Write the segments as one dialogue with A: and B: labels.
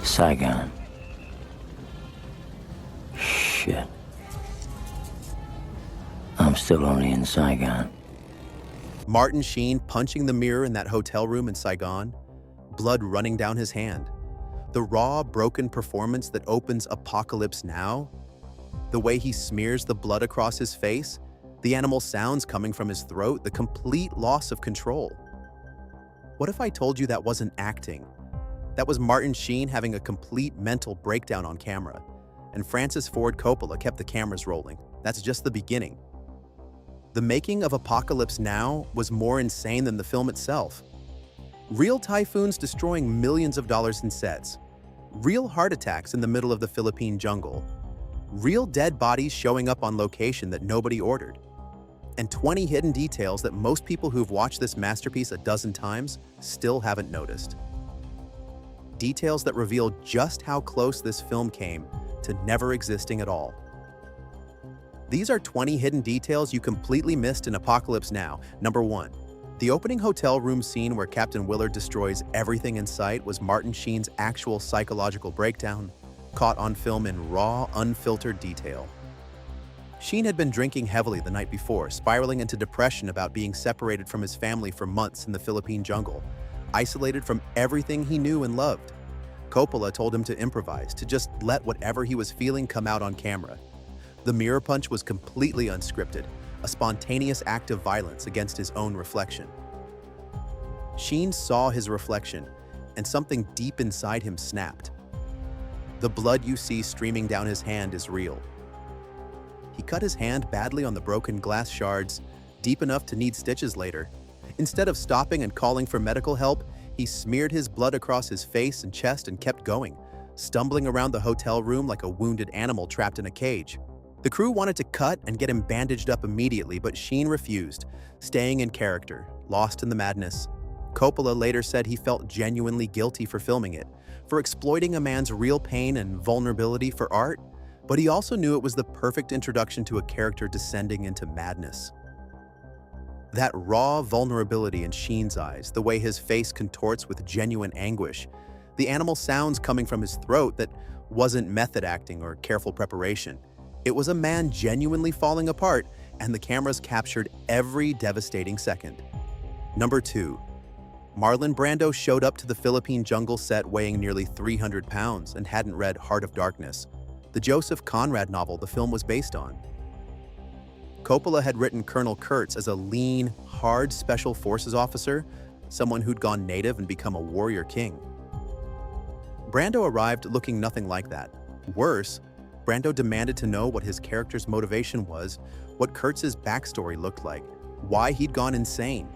A: Saigon. Shit. I'm still only in Saigon.
B: Martin Sheen punching the mirror in that hotel room in Saigon, blood running down his hand. The raw, broken performance that opens Apocalypse Now, the way he smears the blood across his face, the animal sounds coming from his throat, the complete loss of control. What if I told you that wasn't acting? That was Martin Sheen having a complete mental breakdown on camera. And Francis Ford Coppola kept the cameras rolling. That's just the beginning. The making of Apocalypse Now was more insane than the film itself. Real typhoons destroying millions of dollars in sets. Real heart attacks in the middle of the Philippine jungle. Real dead bodies showing up on location that nobody ordered. And 20 hidden details that most people who've watched this masterpiece a dozen times still haven't noticed. Details that reveal just how close this film came to never existing at all. These are 20 hidden details you completely missed in Apocalypse Now. Number 1. The opening hotel room scene where Captain Willard destroys everything in sight was Martin Sheen's actual psychological breakdown, caught on film in raw, unfiltered detail. Sheen had been drinking heavily the night before, spiraling into depression about being separated from his family for months in the Philippine jungle, isolated from everything he knew and loved. Coppola told him to improvise, to just let whatever he was feeling come out on camera. The mirror punch was completely unscripted, a spontaneous act of violence against his own reflection. Sheen saw his reflection, and something deep inside him snapped. The blood you see streaming down his hand is real. He cut his hand badly on the broken glass shards, deep enough to need stitches later. Instead of stopping and calling for medical help, he smeared his blood across his face and chest and kept going, stumbling around the hotel room like a wounded animal trapped in a cage. The crew wanted to cut and get him bandaged up immediately, but Sheen refused, staying in character, lost in the madness. Coppola later said he felt genuinely guilty for filming it, for exploiting a man's real pain and vulnerability for art, but he also knew it was the perfect introduction to a character descending into madness. That raw vulnerability in Sheen's eyes, the way his face contorts with genuine anguish, the animal sounds coming from his throat that wasn't method acting or careful preparation. It was a man genuinely falling apart, and the cameras captured every devastating second. Number 2. Marlon Brando showed up to the Philippine jungle set weighing nearly 300 pounds and hadn't read Heart of Darkness, the Joseph Conrad novel the film was based on. Coppola had written Colonel Kurtz as a lean, hard special forces officer, someone who'd gone native and become a warrior king. Brando arrived looking nothing like that. Worse, Brando demanded to know what his character's motivation was, what Kurtz's backstory looked like, why he'd gone insane.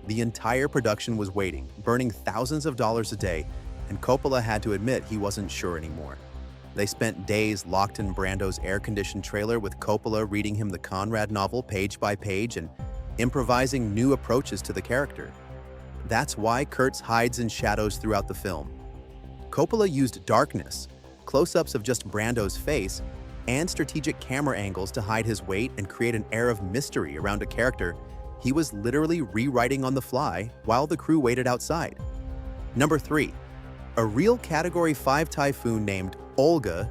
B: The entire production was waiting, burning thousands of dollars a day, and Coppola had to admit he wasn't sure anymore. They spent days locked in Brando's air-conditioned trailer with Coppola reading him the Conrad novel page by page and improvising new approaches to the character. That's why Kurtz hides in shadows throughout the film. Coppola used darkness, close-ups of just Brando's face, and strategic camera angles to hide his weight and create an air of mystery around a character he was literally rewriting on the fly while the crew waited outside. Number 3. A real Category 5 typhoon named Olga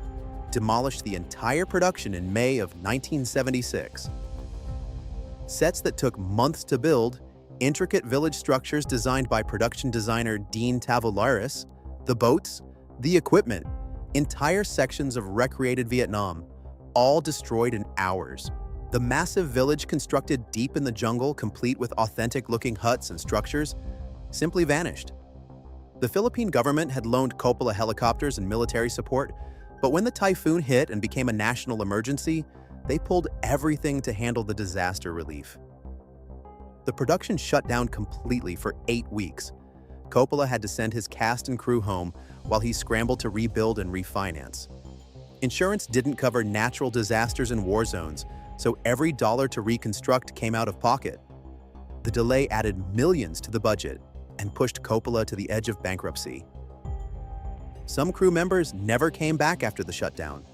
B: demolished the entire production in May of 1976. Sets that took months to build, intricate village structures designed by production designer Dean Tavoularis, the boats, the equipment, entire sections of recreated Vietnam, all destroyed in hours. The massive village constructed deep in the jungle, complete with authentic-looking huts and structures, simply vanished. The Philippine government had loaned Coppola helicopters and military support, but when the typhoon hit and became a national emergency, they pulled everything to handle the disaster relief. The production shut down completely for 8 weeks. Coppola had to send his cast and crew home while he scrambled to rebuild and refinance. Insurance didn't cover natural disasters and war zones, so every dollar to reconstruct came out of pocket. The delay added millions to the budget and pushed Coppola to the edge of bankruptcy. Some crew members never came back after the shutdown.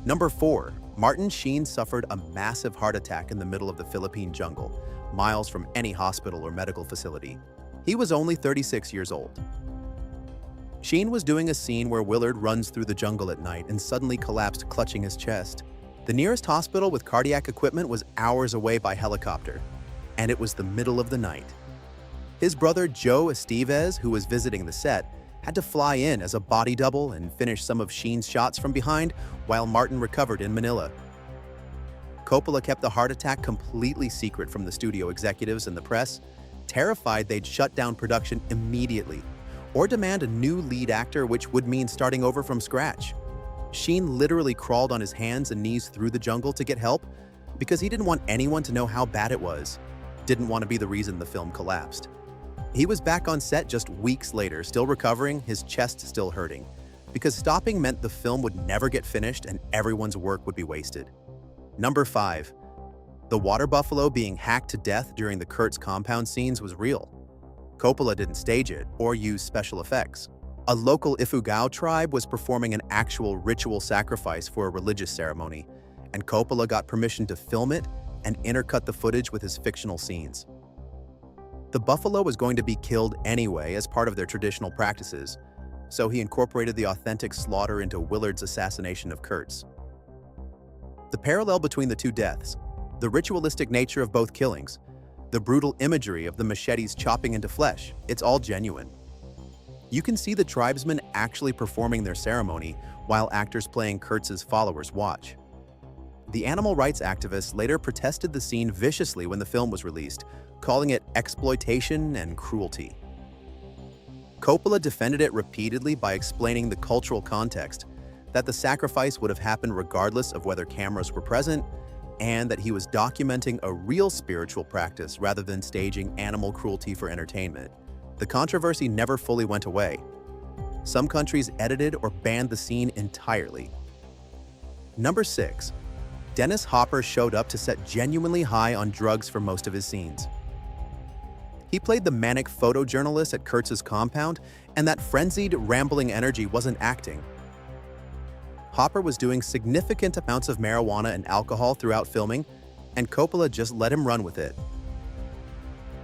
B: Number 4. Martin Sheen suffered a massive heart attack in the middle of the Philippine jungle, miles from any hospital or medical facility. He was only 36 years old. Sheen was doing a scene where Willard runs through the jungle at night and suddenly collapsed, clutching his chest. The nearest hospital with cardiac equipment was hours away by helicopter, and it was the middle of the night. His brother Joe Estevez, who was visiting the set, had to fly in as a body double and finish some of Sheen's shots from behind while Martin recovered in Manila. Coppola kept the heart attack completely secret from the studio executives and the press, terrified they'd shut down production immediately or demand a new lead actor, which would mean starting over from scratch. Sheen literally crawled on his hands and knees through the jungle to get help because he didn't want anyone to know how bad it was, didn't want to be the reason the film collapsed. He was back on set just weeks later, still recovering, his chest still hurting, because stopping meant the film would never get finished and everyone's work would be wasted. Number 5. The water buffalo being hacked to death during the Kurtz compound scenes was real. Coppola didn't stage it or use special effects. A local Ifugao tribe was performing an actual ritual sacrifice for a religious ceremony, and Coppola got permission to film it and intercut the footage with his fictional scenes. The buffalo was going to be killed anyway as part of their traditional practices, so he incorporated the authentic slaughter into Willard's assassination of Kurtz. The parallel between the two deaths, the ritualistic nature of both killings, the brutal imagery of the machetes chopping into flesh, it's all genuine. You can see the tribesmen actually performing their ceremony while actors playing Kurtz's followers watch. The animal rights activists later protested the scene viciously when the film was released, calling it exploitation and cruelty. Coppola defended it repeatedly by explaining the cultural context, that the sacrifice would have happened regardless of whether cameras were present, and that he was documenting a real spiritual practice rather than staging animal cruelty for entertainment. The controversy never fully went away. Some countries edited or banned the scene entirely. Number 6. Dennis Hopper showed up to set genuinely high on drugs for most of his scenes. He played the manic photojournalist at Kurtz's compound, and that frenzied, rambling energy wasn't acting. Hopper was doing significant amounts of marijuana and alcohol throughout filming, and Coppola just let him run with it.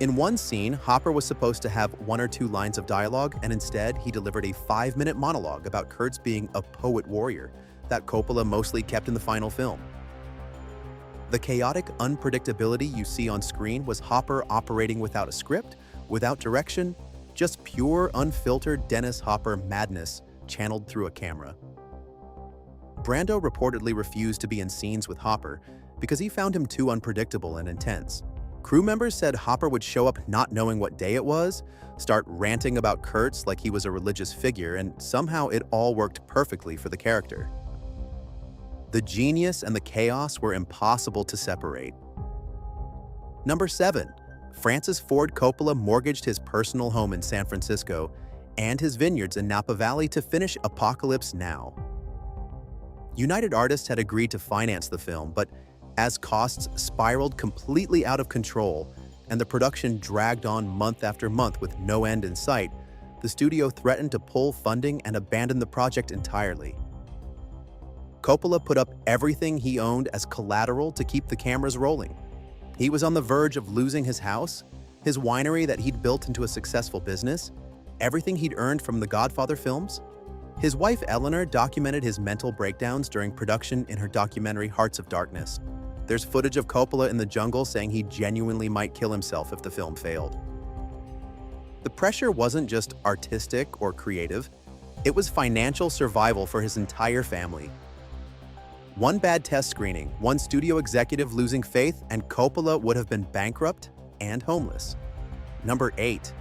B: In one scene, Hopper was supposed to have 1 or 2 lines of dialogue, and instead he delivered a 5-minute monologue about Kurtz being a poet warrior that Coppola mostly kept in the final film. The chaotic unpredictability you see on screen was Hopper operating without a script, without direction, just pure, unfiltered Dennis Hopper madness channeled through a camera. Brando reportedly refused to be in scenes with Hopper because he found him too unpredictable and intense. Crew members said Hopper would show up not knowing what day it was, start ranting about Kurtz like he was a religious figure, and somehow it all worked perfectly for the character. The genius and the chaos were impossible to separate. Number 7. Francis Ford Coppola mortgaged his personal home in San Francisco and his vineyards in Napa Valley to finish Apocalypse Now. United Artists had agreed to finance the film, but as costs spiraled completely out of control and the production dragged on month after month with no end in sight, the studio threatened to pull funding and abandon the project entirely. Coppola put up everything he owned as collateral to keep the cameras rolling. He was on the verge of losing his house, his winery that he'd built into a successful business, everything he'd earned from the Godfather films. His wife Eleanor documented his mental breakdowns during production in her documentary Hearts of Darkness. There's footage of Coppola in the jungle saying he genuinely might kill himself if the film failed. The pressure wasn't just artistic or creative, it was financial survival for his entire family. One bad test screening, one studio executive losing faith, and Coppola would have been bankrupt and homeless. Number 8.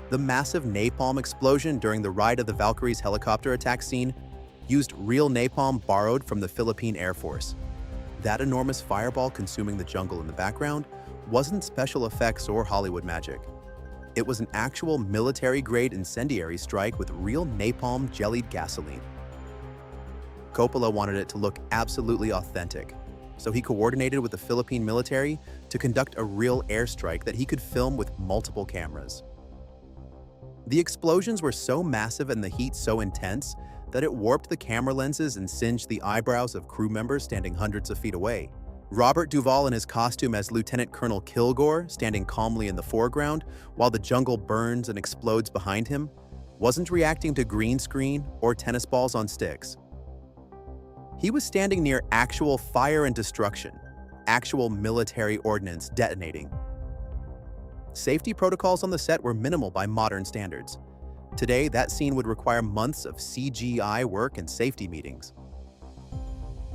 B: The massive napalm explosion during the Ride of the Valkyries helicopter attack scene used real napalm borrowed from the Philippine Air Force. That enormous fireball consuming the jungle in the background wasn't special effects or Hollywood magic. It was an actual military-grade incendiary strike with real napalm jellied gasoline. Coppola wanted it to look absolutely authentic, so he coordinated with the Philippine military to conduct a real airstrike that he could film with multiple cameras. The explosions were so massive and the heat so intense that it warped the camera lenses and singed the eyebrows of crew members standing hundreds of feet away. Robert Duvall in his costume as Lieutenant Colonel Kilgore, standing calmly in the foreground while the jungle burns and explodes behind him, wasn't reacting to green screen or tennis balls on sticks. He was standing near actual fire and destruction, actual military ordnance detonating. Safety protocols on the set were minimal by modern standards. Today, that scene would require months of CGI work and safety meetings.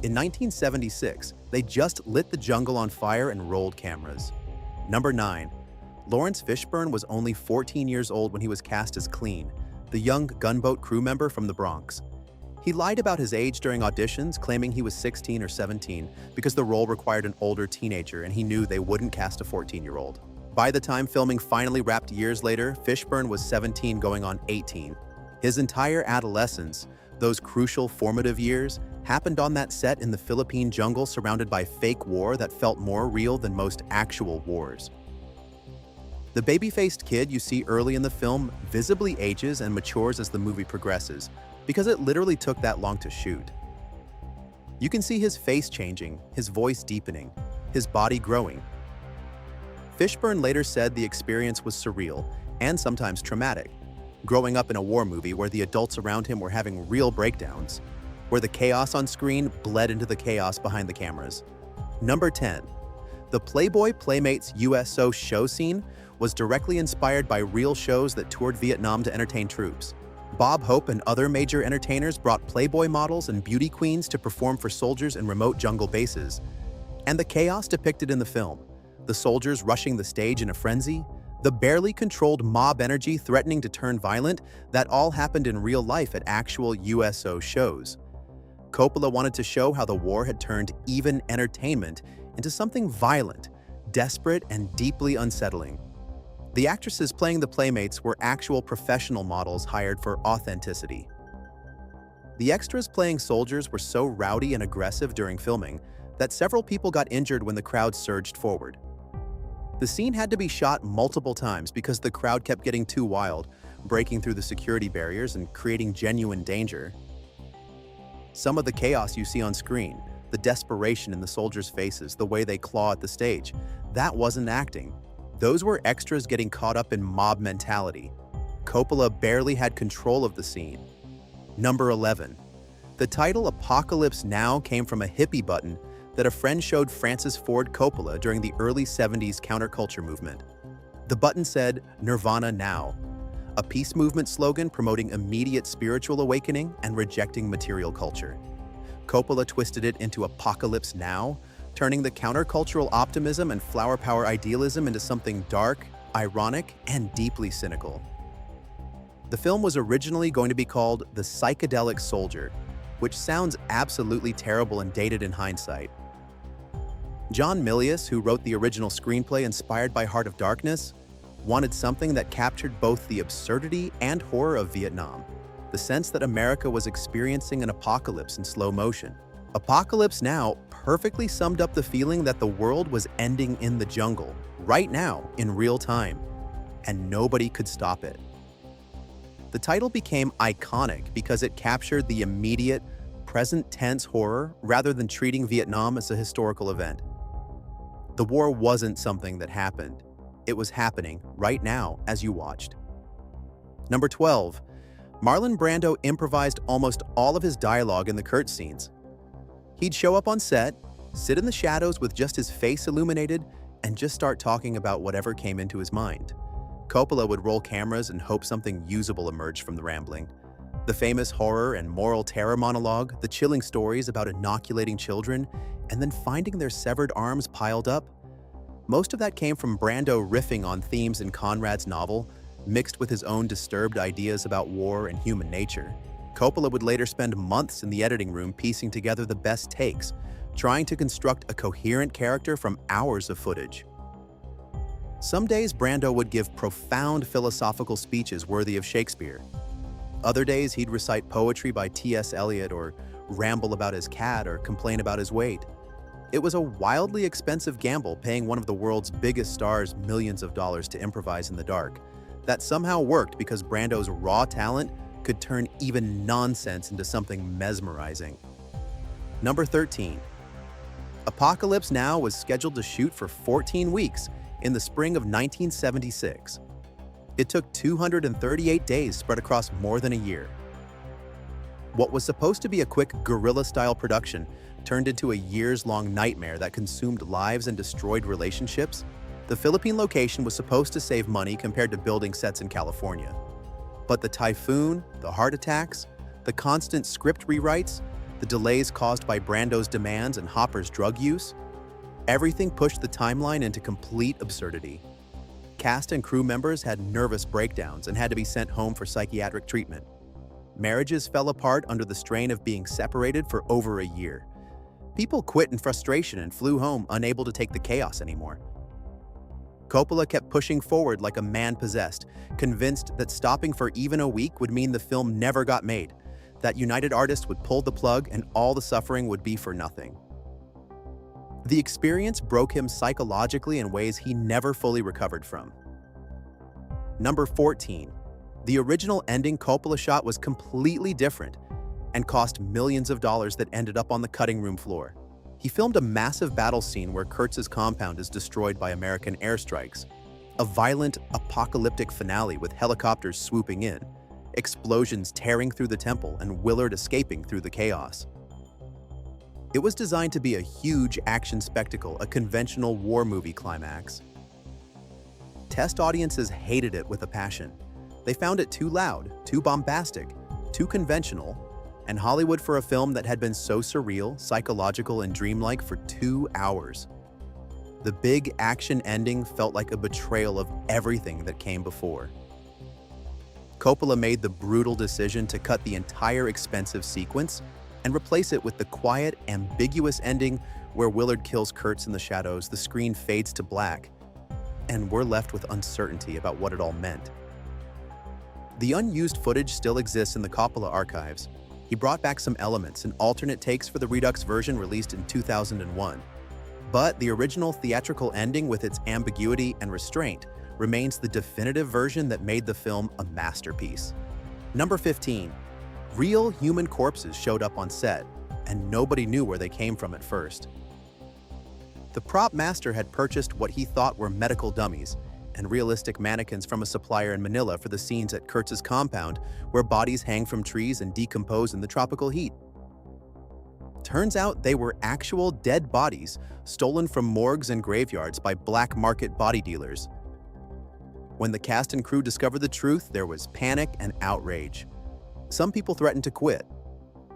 B: In 1976, they just lit the jungle on fire and rolled cameras. Number 9. Lawrence Fishburne was only 14 years old when he was cast as Clean, the young gunboat crew member from the Bronx. He lied about his age during auditions, claiming he was 16 or 17 because the role required an older teenager and he knew they wouldn't cast a 14-year-old. By the time filming finally wrapped years later, Fishburne was 17 going on 18. His entire adolescence, those crucial formative years, happened on that set in the Philippine jungle surrounded by fake war that felt more real than most actual wars. The baby-faced kid you see early in the film visibly ages and matures as the movie progresses, because it literally took that long to shoot. You can see his face changing, his voice deepening, his body growing. Fishburne later said the experience was surreal and sometimes traumatic, growing up in a war movie where the adults around him were having real breakdowns, where the chaos on screen bled into the chaos behind the cameras. Number 10. The Playboy Playmates USO show scene was directly inspired by real shows that toured Vietnam to entertain troops. Bob Hope and other major entertainers brought Playboy models and beauty queens to perform for soldiers in remote jungle bases. And the chaos depicted in the film, the soldiers rushing the stage in a frenzy, the barely controlled mob energy threatening to turn violent, that all happened in real life at actual USO shows. Coppola wanted to show how the war had turned even entertainment into something violent, desperate, and deeply unsettling. The actresses playing the Playmates were actual professional models hired for authenticity. The extras playing soldiers were so rowdy and aggressive during filming that several people got injured when the crowd surged forward. The scene had to be shot multiple times because the crowd kept getting too wild, breaking through the security barriers and creating genuine danger. Some of the chaos you see on screen, the desperation in the soldiers' faces, the way they claw at the stage, that wasn't acting. Those were extras getting caught up in mob mentality. Coppola barely had control of the scene. Number 11. The title Apocalypse Now came from a hippie button that a friend showed Francis Ford Coppola during the early 70s counterculture movement. The button said, "Nirvana Now," a peace movement slogan promoting immediate spiritual awakening and rejecting material culture. Coppola twisted it into Apocalypse Now, turning the countercultural optimism and flower power idealism into something dark, ironic, and deeply cynical. The film was originally going to be called The Psychedelic Soldier, which sounds absolutely terrible and dated in hindsight. John Milius, who wrote the original screenplay inspired by Heart of Darkness, wanted something that captured both the absurdity and horror of Vietnam, the sense that America was experiencing an apocalypse in slow motion. Apocalypse Now perfectly summed up the feeling that the world was ending in the jungle, right now, in real time, and nobody could stop it. The title became iconic because it captured the immediate, present-tense horror rather than treating Vietnam as a historical event. The war wasn't something that happened. It was happening right now as you watched. Number 12. Marlon Brando improvised almost all of his dialogue in the Kurt scenes. He'd show up on set, sit in the shadows with just his face illuminated, and just start talking about whatever came into his mind. Coppola would roll cameras and hope something usable emerged from the rambling. The famous horror and moral terror monologue, the chilling stories about inoculating children, and then finding their severed arms piled up. Most of that came from Brando riffing on themes in Conrad's novel, mixed with his own disturbed ideas about war and human nature. Coppola would later spend months in the editing room piecing together the best takes, trying to construct a coherent character from hours of footage. Some days Brando would give profound philosophical speeches worthy of Shakespeare. Other days he'd recite poetry by T.S. Eliot or ramble about his cat or complain about his weight. It was a wildly expensive gamble paying one of the world's biggest stars millions of dollars to improvise in the dark. That somehow worked because Brando's raw talent could turn even nonsense into something mesmerizing. Number 13. Apocalypse Now was scheduled to shoot for 14 weeks in the spring of 1976. It took 238 days spread across more than a year. What was supposed to be a quick guerrilla-style production turned into a years-long nightmare that consumed lives and destroyed relationships. The Philippine location was supposed to save money compared to building sets in California. But the typhoon, the heart attacks, the constant script rewrites, the delays caused by Brando's demands and Hopper's drug use, everything pushed the timeline into complete absurdity. Cast and crew members had nervous breakdowns and had to be sent home for psychiatric treatment. Marriages fell apart under the strain of being separated for over a year. People quit in frustration and flew home, unable to take the chaos anymore. Coppola kept pushing forward like a man possessed, convinced that stopping for even a week would mean the film never got made, that United Artists would pull the plug and all the suffering would be for nothing. The experience broke him psychologically in ways he never fully recovered from. Number 14. The original ending Coppola shot was completely different and cost millions of dollars that ended up on the cutting room floor. He filmed a massive battle scene where Kurtz's compound is destroyed by American airstrikes, a violent, apocalyptic finale with helicopters swooping in, explosions tearing through the temple, and Willard escaping through the chaos. It was designed to be a huge action spectacle, a conventional war movie climax. Test audiences hated it with a passion. They found it too loud, too bombastic, too conventional, and Hollywood for a film that had been so surreal, psychological, and dreamlike for 2 hours. The big action ending felt like a betrayal of everything that came before. Coppola made the brutal decision to cut the entire expensive sequence and replace it with the quiet, ambiguous ending where Willard kills Kurtz in the shadows, the screen fades to black, and we're left with uncertainty about what it all meant. The unused footage still exists in the Coppola archives. He brought back some elements and alternate takes for the Redux version released in 2001. But the original theatrical ending with its ambiguity and restraint remains the definitive version that made the film a masterpiece. Number 15. Real human corpses showed up on set, and nobody knew where they came from at first. The prop master had purchased what he thought were medical dummies and realistic mannequins from a supplier in Manila for the scenes at Kurtz's compound where bodies hang from trees and decompose in the tropical heat. Turns out they were actual dead bodies stolen from morgues and graveyards by black market body dealers. When the cast and crew discovered the truth, there was panic and outrage. Some people threatened to quit.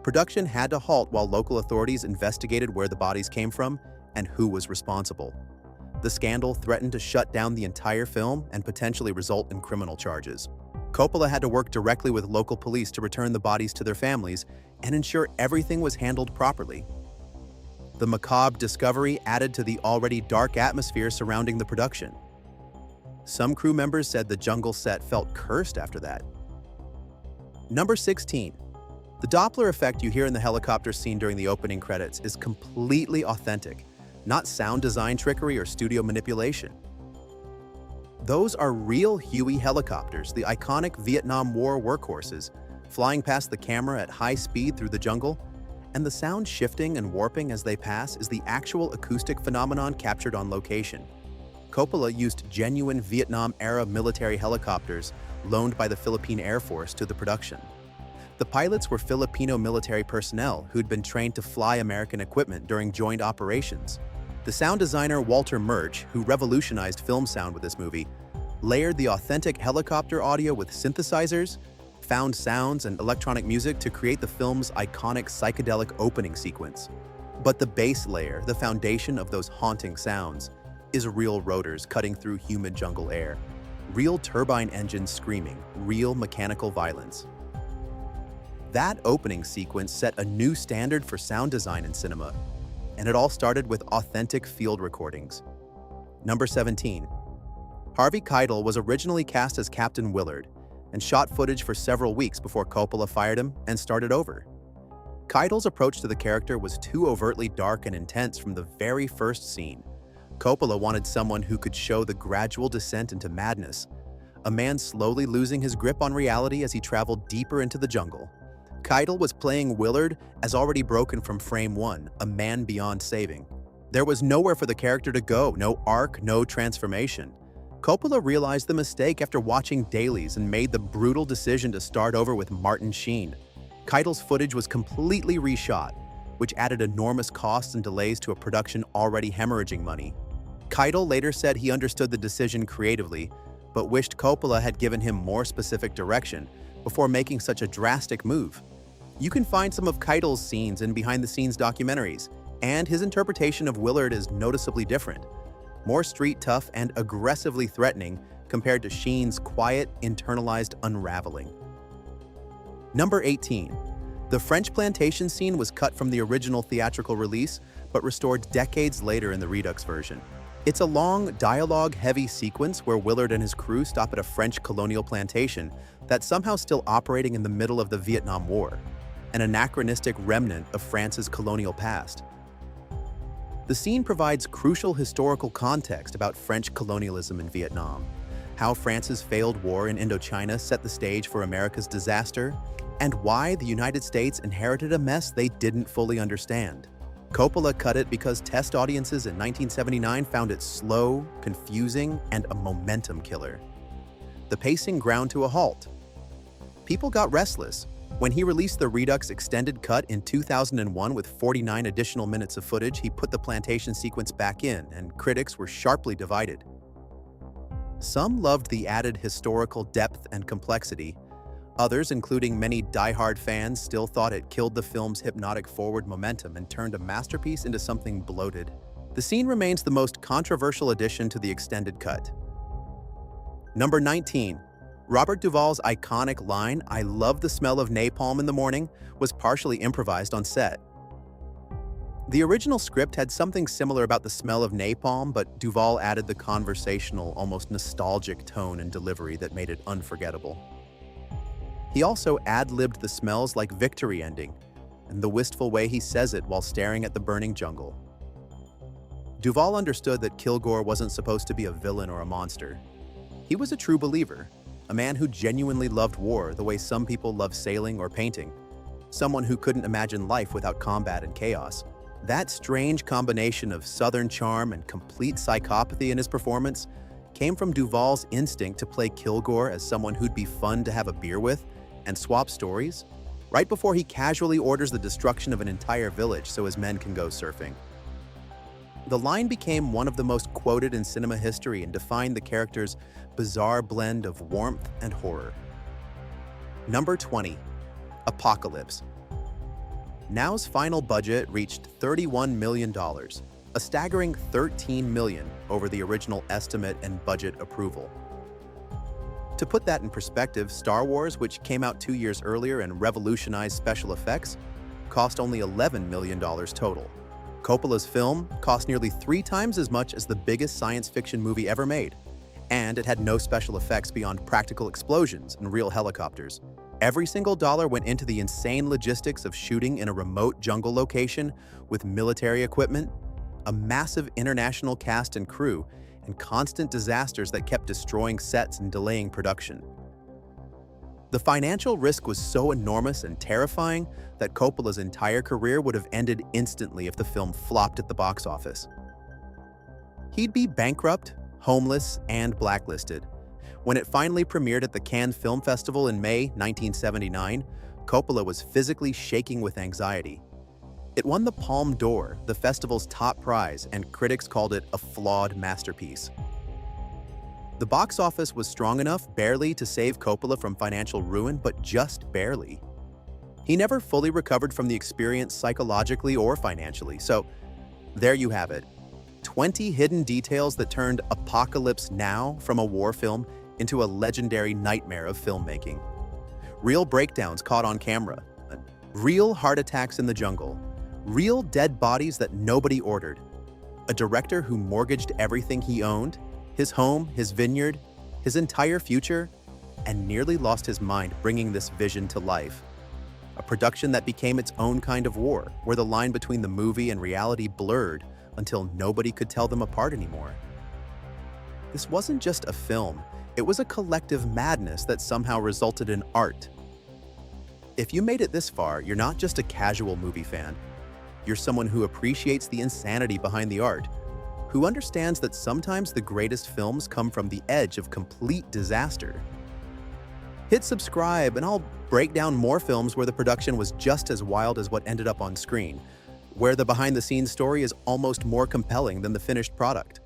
B: Production had to halt while local authorities investigated where the bodies came from and who was responsible. The scandal threatened to shut down the entire film and potentially result in criminal charges. Coppola had to work directly with local police to return the bodies to their families and ensure everything was handled properly. The macabre discovery added to the already dark atmosphere surrounding the production. Some crew members said the jungle set felt cursed after that. Number 16. The Doppler effect you hear in the helicopter scene during the opening credits is completely authentic, not sound design trickery or studio manipulation. Those are real Huey helicopters, the iconic Vietnam War workhorses, flying past the camera at high speed through the jungle, and the sound shifting and warping as they pass is the actual acoustic phenomenon captured on location. Coppola used genuine Vietnam-era military helicopters loaned by the Philippine Air Force to the production. The pilots were Filipino military personnel who'd been trained to fly American equipment during joint operations. The sound designer Walter Murch, who revolutionized film sound with this movie, layered the authentic helicopter audio with synthesizers, found sounds, and electronic music to create the film's iconic psychedelic opening sequence. But the base layer, the foundation of those haunting sounds, is real rotors cutting through humid jungle air, real turbine engines screaming, real mechanical violence. That opening sequence set a new standard for sound design in cinema, and it all started with authentic field recordings. Number 17. Harvey Keitel was originally cast as Captain Willard and shot footage for several weeks before Coppola fired him and started over. Keitel's approach to the character was too overtly dark and intense from the very first scene. Coppola wanted someone who could show the gradual descent into madness, a man slowly losing his grip on reality as he traveled deeper into the jungle. Keitel was playing Willard as already broken from frame one, a man beyond saving. There was nowhere for the character to go, no arc, no transformation. Coppola realized the mistake after watching dailies and made the brutal decision to start over with Martin Sheen. Keitel's footage was completely reshot, which added enormous costs and delays to a production already hemorrhaging money. Keitel later said he understood the decision creatively, but wished Coppola had given him more specific direction before making such a drastic move. You can find some of Keitel's scenes in behind-the-scenes documentaries, and his interpretation of Willard is noticeably different, more street-tough and aggressively threatening compared to Sheen's quiet, internalized unraveling. Number 18. The French plantation scene was cut from the original theatrical release, but restored decades later in the Redux version. It's a long, dialogue-heavy sequence where Willard and his crew stop at a French colonial plantation that's somehow still operating in the middle of the Vietnam War, an anachronistic remnant of France's colonial past. The scene provides crucial historical context about French colonialism in Vietnam, how France's failed war in Indochina set the stage for America's disaster, and why the United States inherited a mess they didn't fully understand. Coppola cut it because test audiences in 1979 found it slow, confusing, and a momentum killer. The pacing ground to a halt. People got restless. When he released the Redux extended cut in 2001 with 49 additional minutes of footage, he put the plantation sequence back in, and critics were sharply divided. Some loved the added historical depth and complexity. Others, including many die-hard fans, still thought it killed the film's hypnotic forward momentum and turned a masterpiece into something bloated. The scene remains the most controversial addition to the extended cut. Number 19. Robert Duvall's iconic line, "I love the smell of napalm in the morning," was partially improvised on set. The original script had something similar about the smell of napalm, but Duvall added the conversational, almost nostalgic tone and delivery that made it unforgettable. He also ad-libbed the "smells like victory" ending, and the wistful way he says it while staring at the burning jungle. Duvall understood that Kilgore wasn't supposed to be a villain or a monster. He was a true believer, a man who genuinely loved war the way some people love sailing or painting, someone who couldn't imagine life without combat and chaos. That strange combination of Southern charm and complete psychopathy in his performance came from Duvall's instinct to play Kilgore as someone who'd be fun to have a beer with and swap stories, right before he casually orders the destruction of an entire village so his men can go surfing. The line became one of the most quoted in cinema history and defined the character's bizarre blend of warmth and horror. Number 20. Apocalypse. Now's final budget reached $31 million, a staggering $13 million over the original estimate and budget approval. To put that in perspective, Star Wars, which came out 2 years earlier and revolutionized special effects, cost only $11 million total. Coppola's film cost nearly 3 times as much as the biggest science fiction movie ever made, and it had no special effects beyond practical explosions and real helicopters. Every single dollar went into the insane logistics of shooting in a remote jungle location with military equipment, a massive international cast and crew, and constant disasters that kept destroying sets and delaying production. The financial risk was so enormous and terrifying that Coppola's entire career would have ended instantly if the film flopped at the box office. He'd be bankrupt, homeless, and blacklisted. When it finally premiered at the Cannes Film Festival in May 1979, Coppola was physically shaking with anxiety. It won the Palme d'Or, the festival's top prize, and critics called it a flawed masterpiece. The box office was strong enough barely to save Coppola from financial ruin, but just barely. He never fully recovered from the experience psychologically or financially, so there you have it. 20 hidden details that turned Apocalypse Now from a war film into a legendary nightmare of filmmaking. Real breakdowns caught on camera, real heart attacks in the jungle, real dead bodies that nobody ordered, a director who mortgaged everything he owned, his home, his vineyard, his entire future, and nearly lost his mind bringing this vision to life. A production that became its own kind of war, where the line between the movie and reality blurred until nobody could tell them apart anymore. This wasn't just a film, it was a collective madness that somehow resulted in art. If you made it this far, you're not just a casual movie fan. You're someone who appreciates the insanity behind the art, who understands that sometimes the greatest films come from the edge of complete disaster. Hit subscribe and I'll break down more films where the production was just as wild as what ended up on screen, where the behind-the-scenes story is almost more compelling than the finished product.